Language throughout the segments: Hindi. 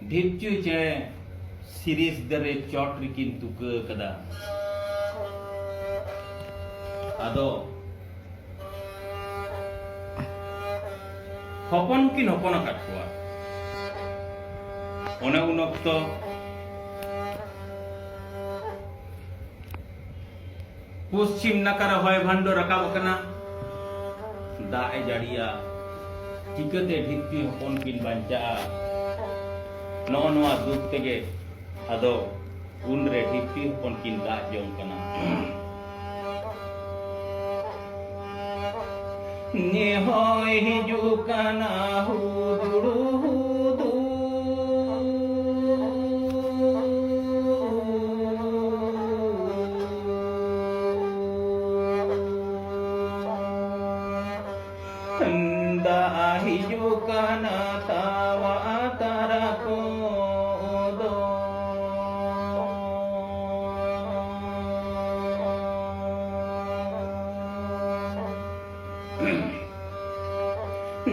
ढिपचू चेणे सीरीज दरे चोट रिकिन तुका कदा आदो हपन किन हपन आकाद कोआ ओने उन अक्तो पश्चिम नाकारा हय भांडो राकाब कना दाए जाड़िया चिकाते ढिपचू हपन किन बांचा नोआ दुख तेगे आदो उनरे ढिपचू हपन किन दा जों कना ने होय हिजू कना हुदुड़ू हुदू दा हिजू कना तावा तारा को दो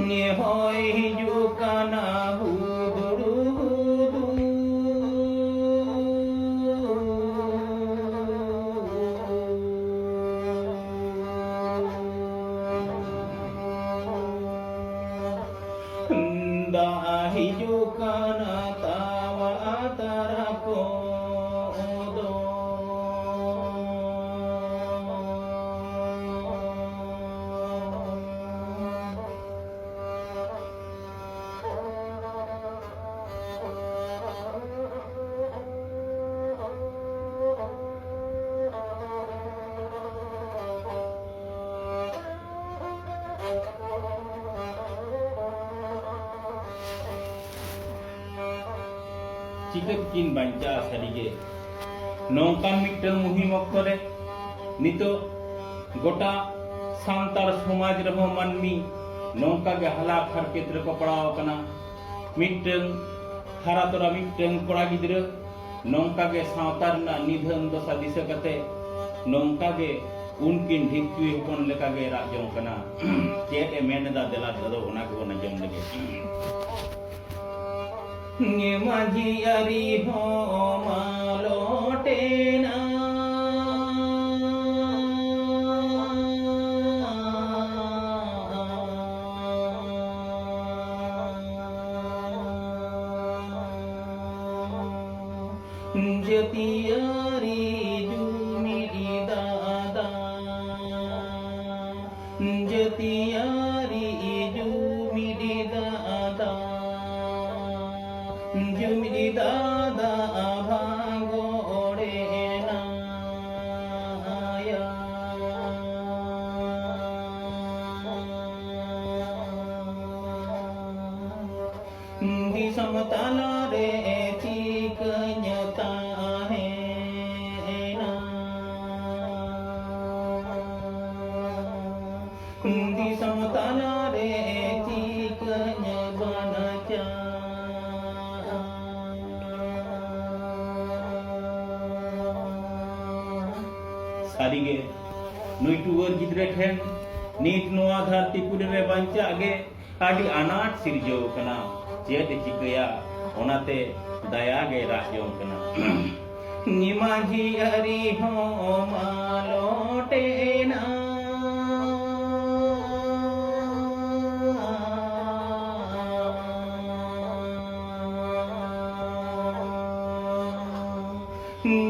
ने होय हिजू कना हुदुड़ू हुदू दा हिजू कना तावा तारा को दो चिकन किन बांचा सारिगे नौका मिट्टन मुहिम अक्तरे नितो गोटा सांतार समाज रहो मानमी नौका के हालात हरकत रे को पड़ाव कना मिट्टन हारा तोरा मिट्टन कोड़ा गिद्र नौका के सांतार ना निधन दशा दिशा कते नौका के उनकिन ढिपचू हपन लेका गे राजों कना चेत ए मेनदा देला ददो ओना को ना जम लगे ने माझी अरी हो मालोटेना जतियारी जुमिरी दादा जतियारी जुमिरी दादा जुमिरी दादा भागोड़े नाया दिसम ताला रे चिकन्यता है ना दिसम ताला रे चिकन्य बनचा सारिगे नुई टुवर गिद्रे ठेन नीत नोआ धरती पुरे रे बांचा आगे आदि अनाट सिरजो कना चेत चिकया ओनाते दया गे राजो कना निमाजी हरि हो मालोटेना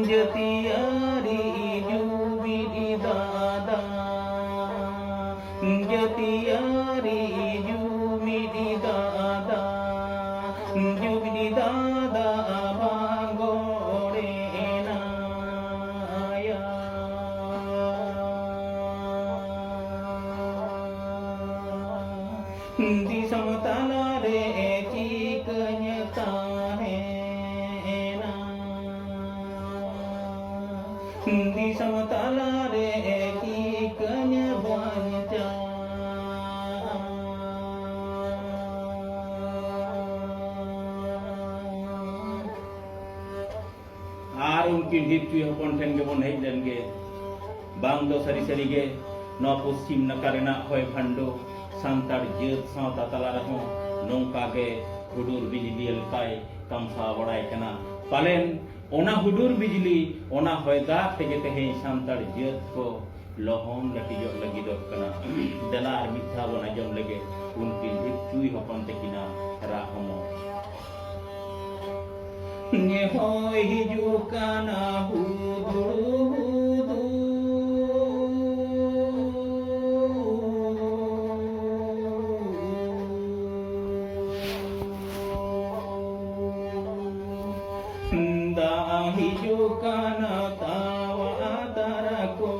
जतियारी जुमिरी दादा जतियारी जुमिरी दादा जुमिरी दादा भागोड़े नाया दिसम ताला रे चिकन्यता है दिसम ताला रे चिकन्य बनचा आर उनकी ढिपचू हपन ठेन गे बन हेज लेनगे बांग दो सरी सरी गे नौ पश्चिम नकारेना होय भांडो सांतार जेत सावता तला रहो नौका गे हुडुर बिजली अलकाय तमसा बड़ाय कना पालेन ओना हुडुर बिजली ओना होय दाग तेगे तेहें सान्ताड़ जात को लहन लटिजोग लगिदोग कना देला आर मिथा बन आजम लगे उनकिन ढिपचुई हपन तकिना राहमो ने होय हिजुग काना हुदुर दा हिजुग काना तावा तारा को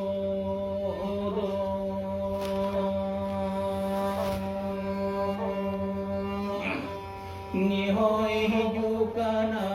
नि होय हिजुग काना